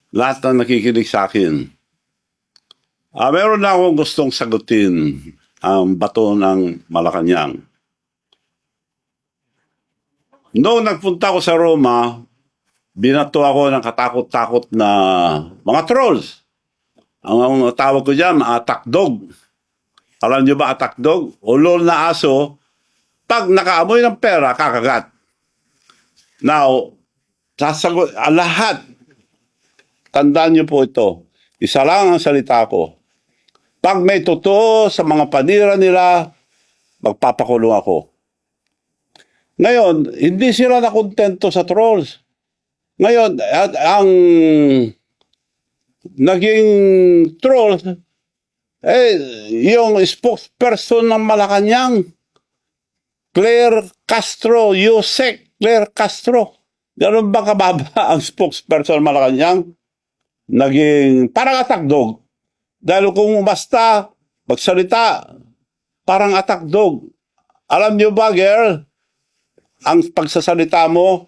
lahat na nakikinig sa akin. Meron na akong gustong sagutin ang bato ng Malacanang. Noong nagpunta ako sa Roma, binato ako ng katakot-takot na mga trolls. Ang tawag ko dyan, mga attack dog. Alam nyo ba attack dog? Ulol na aso, pag nakaamoy ng pera, kakagat. Now, sasagot, lahat, tandaan nyo po ito, isa lang ang salita ko. Pag may totoo sa mga panira nila, magpapakulong ako. Ngayon, hindi sila nakontento sa trolls. Ngayon, ang naging trolls, yung spokesperson ng Malacanang, Claire Castro, Yusek Claire Castro. Ganun ba kababa ang spokesperson ng Malacanang? Naging parang attack dog. Dahil kung basta magsalita, parang attack dog. Alam niyo ba, girl, ang pagsasalita mo,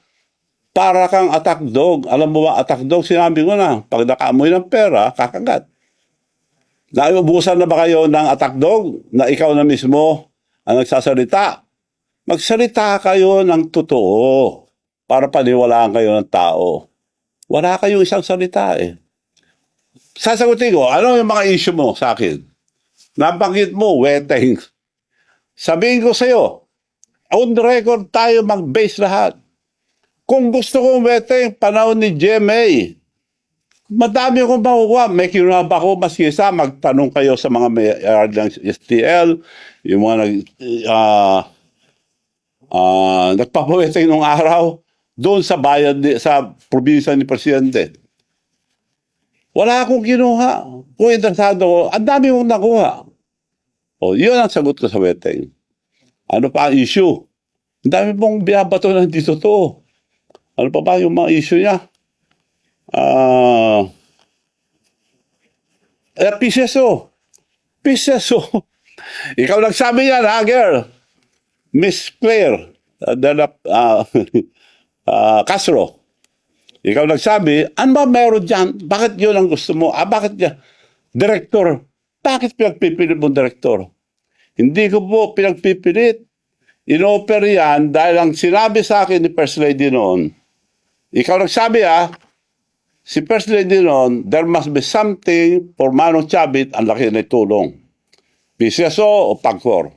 para kang attack dog. Alam mo ba, attack dog, sinabi ko na, pag nakaamoy ng pera, kakagat. Naubusan na ba kayo ng attack dog na ikaw na mismo ang nagsasalita? Magsalita kayo ng totoo para paniwalaan kayo ng tao. Wala kayong isang salita eh. Sasagutin ko, ano yung mga issue mo sa akin? Nabanggit mo, weteng. Sabihin ko sa'yo, on record tayo mag-base lahat. Kung gusto kong weteng, panahon ni GMA, madami akong makukuha. May kinunaba ko, mas kisa, magtanong kayo sa mga may ng STL, yung mga nagpapaweteng nung araw, doon sa bayan, sa probinsya ni Presidente. Wala akong kinuha. Kung interesado ko, ang dami mong nakuha. O, yun ang sagot ko sa weteng. Ano pa ang issue? Ang dami mong binabato na hindi totoo. Ano pa ba yung mga issue niya? PCSO. PCSO. Ikaw nagsabi yan, ha, girl? Miss Claire Castro. Ikaw nagsabi, ano ba meron dyan? Bakit yun ang gusto mo? Bakit yan? Direktor. Bakit pinagpipilit mo direktor? Hindi ko po pinagpipilit. In-offer yan dahil ang sinabi sa akin ni First Lady noon, ikaw nagsabi si First Lady noon, there must be something for Manong Chavit ang laki na tulong. PCSO o PAGCOR.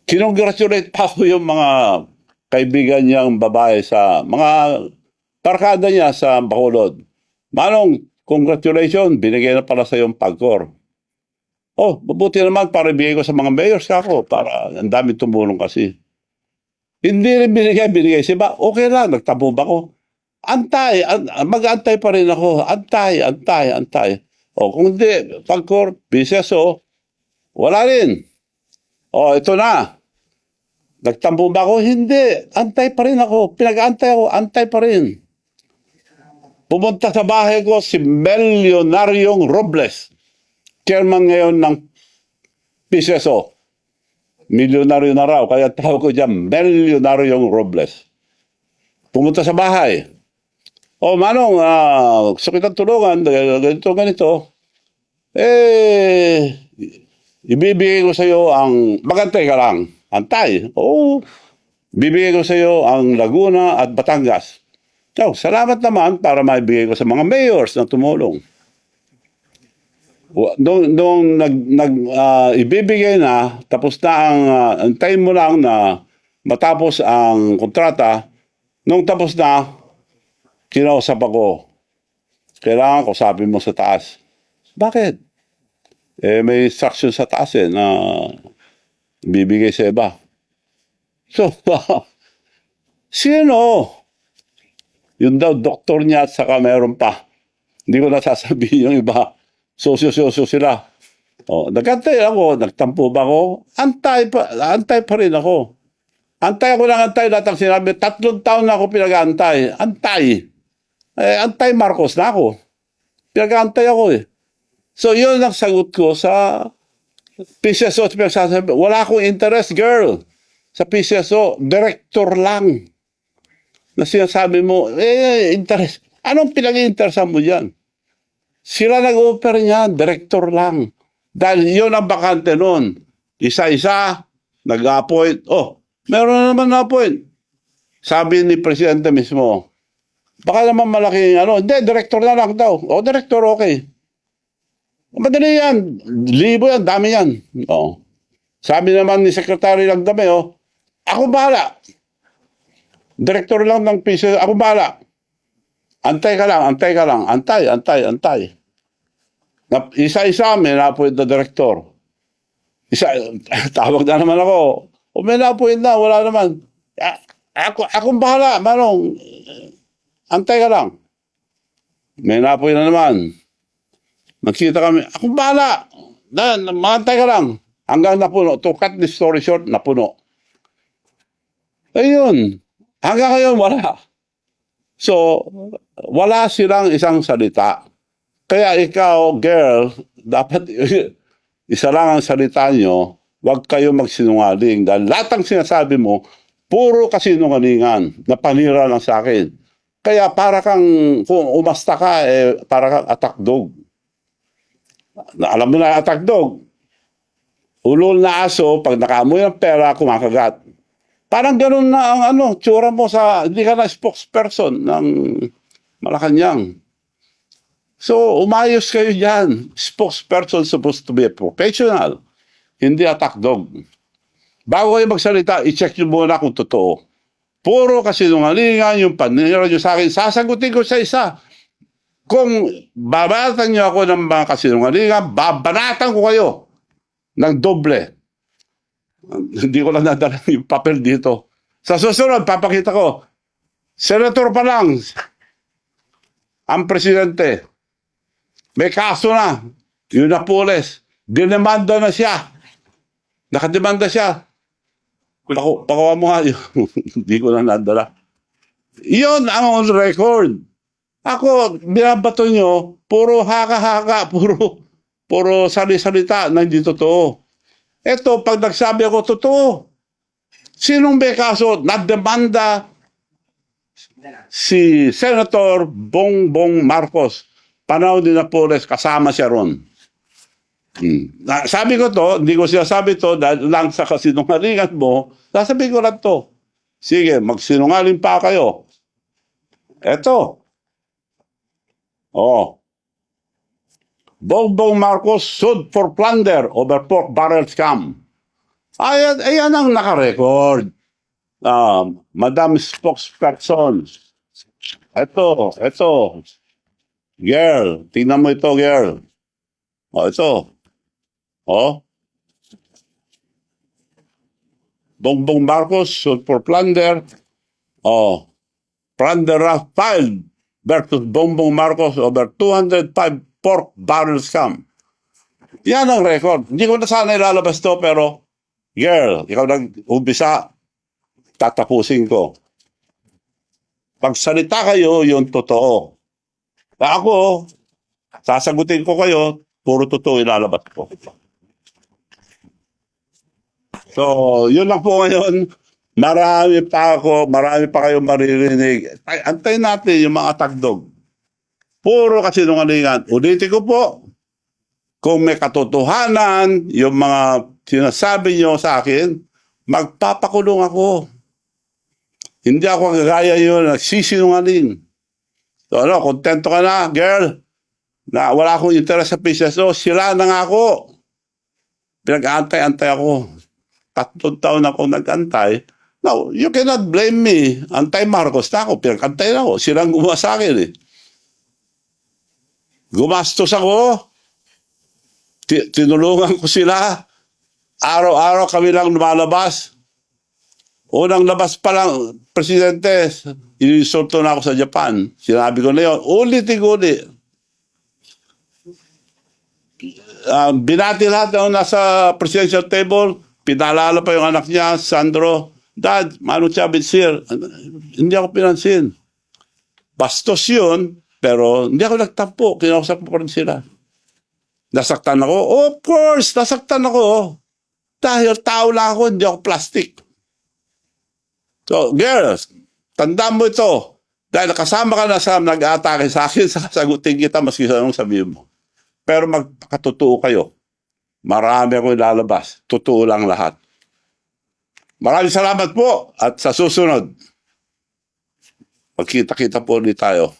Kinongratulate pa ako yung mga kaibigan niyang babae sa mga tarkada niya sa Bacolod. Manong, congratulations, binigay na pala sa yung PAGCOR. Oh, mabuti naman para ibigay ko sa mga mayors ako para ang dami tumulong kasi. Hindi rin binigay siya. Okay lang, nagtabo ba ko? Antay, mag-antay pa rin ako. Antay. O kung hindi, PAGCOR, PCSO, wala rin. O, ito na. Nagtambo ba ako? Hindi. Antay pa rin ako. Pinag-antay ako, antay pa rin. Pumunta sa bahay ko si Melionaryong Robles. Chairman ngayon ng PCSO. Milyonaryo na raw. Kaya tawag ko dyan, Melionaryong Robles. Pumunta sa bahay. O, Manong, gusto kitang tulungan. Ganito. Ibibigay ko sa iyo ang... Magantay ka lang. Antay. Oo. Bibigay ko sa iyo ang Laguna at Batangas. So, salamat naman para maibigay ko sa mga mayors na tumulong. Nung ibibigay na, tapos na antayin mo lang na matapos ang kontrata, nung tapos na, kinausap ako. Kailangan ko sabi mo sa taas. Bakit? May instruction sa taas na bibigay sa iba. So, sino? Yun daw, doktor niya at saka meron pa. Hindi ko nasasabihin yung iba. Sosyo sila. O, nagantay ako, nagtampo ba ako? Antay pa rin ako. Antay lahat ang sinabi. 3 taon na ako pinag-antay. Antay Marcos na ako. Pinag-antay ako eh. So, yun ang sagot ko sa PCSO. Wala akong interest, girl. Sa PCSO, director lang. Na sinasabi mo, interest. Anong pinag-iinteresan mo dyan? Sila nag-offer niya, director lang. Dahil yun ang bakante noon. Isa-isa, nag-appoint. Oh, meron na naman na-appoint. Sabi ni Presidente mismo, baka naman malaking hindi, director na lang daw. O, director, okay. Madali yan. Libo yan, dami yan. Oh. Sabi naman ni Secretary Lagdame, ako bahala. Director lang ng PCSO, ako bahala. Antay ka lang. Antay. Isa-isa, may na-appoint na director. Tawag na naman ako. O may na-appoint na, wala naman. Akong bahala, Manong. Antay ka lang. May na-appoint na naman. Magkita kami, akong bahala. Mantay ka lang. Hanggang napuno. To cut the story short, napuno. Ayun. Hanggang ngayon, wala. So, wala silang isang salita. Kaya ikaw, girl, dapat isa lang ang salita nyo, huwag kayo magsinungaling. Dahil lahat ng sinasabi mo, puro kasinungalingan na panira lang sa akin. Kaya para kang, kung umasta ka, para kang attack dog. Alam mo na attack dog. Ulol na aso, pag nakaamoy ng pera, kumakagat. Parang ganun na ang tsura mo hindi ka na spokesperson ng Malacanang. So, umayos kayo dyan. Spokesperson supposed to be a professional, hindi attack dog. Bago kayo magsalita, i-check nyo muna kung totoo. Puro kasinungalingan yung panira nyo sa akin. Sasagutin ko sa isa. Kung babanatan nyo ako ng mga kasinungalingan, babanatan ko kayo ng doble. Hindi ko lang nadala yung papel dito. Sa susunod, papakita ko. Senator pa lang, ang presidente, may kaso na. Yun na pulis. Dinemanda na siya. Nakademanda siya. Pakuha mo nga yun. Hindi ko lang nadala. Yun ang on record. Ako, binabato nyo, puro haka-haka, puro sali-salita na hindi totoo. Ito, pag nagsabi ako, totoo. Sinong may kaso? Nademanda si Senator Bongbong Marcos. Panahon din na Napoles, kasama siya ron. Sabi ko to, hindi ko sinasabi to dahil lang sa kasinungalingan mo, sasabihin ko lang to. Sige, magsinungaling pa kayo. Eto. Bongbong Marcos sued for plunder over pork barrel scam. Ayan ang nakarecord. Madam Spokesperson. Ito. Girl, tingnan mo ito, girl. Ito. Bongbong Marcos sued for plunder. Plunder filed versus Bongbong Marcos over 205 pork barrel scam. Yan ang record. Hindi ko na sana ilalabas to, pero girl, ikaw nag-umpisa, tatapusin ko. Pagsalita kayo, yung totoo. Ako, sasagutin ko kayo, puro totoo ilalabas ko. So, yun lang po ngayon. Marami pa kayong maririnig. Antayin natin yung mga tagdog. Puro kasinungalingan. Ulitin ko po, kung may katotohanan, yung mga sinasabi nyo sa akin, magpapakulong ako. Hindi ako kagaya yun, nagsisinungaling. So kontento ka na, girl, na wala akong interest sa PCSO, sila na nga ako. Pinag-antay-antay ako. 3 taon ako nag-antay. Now, you cannot blame me. Antay Marcos na ako, pinag-antay na ako. Silang gumawa sa akin Gumastos ako. Tinulungan ko sila. Araw-araw kami lang lumalabas. Unang labas pa lang, Presidente, inisulto na ako sa Japan. Sinabi ko na yun, ulit-ulit. Binati lahat na nasa presidential table, pinalala pa yung anak niya, Sandro, Dad, Manu Chavez here. Hindi ako pinansin. Bastos yun, pero hindi ako nagtampo. Kinausap ko pa rin sila. Nasaktan ako? Of course, nasaktan ako. Dahil tao lang ako, hindi ako plastic. So, girls, tandaan mo ito. Dahil nakasama ka na sa nag-aatake sa akin, sasagutin kita maski sa anong sabihin mo. Pero magpakatotoo kayo. Marami ako ilalabas. Totoo lang lahat. Maraming salamat po at sa susunod, magkita-kita po ulit tayo.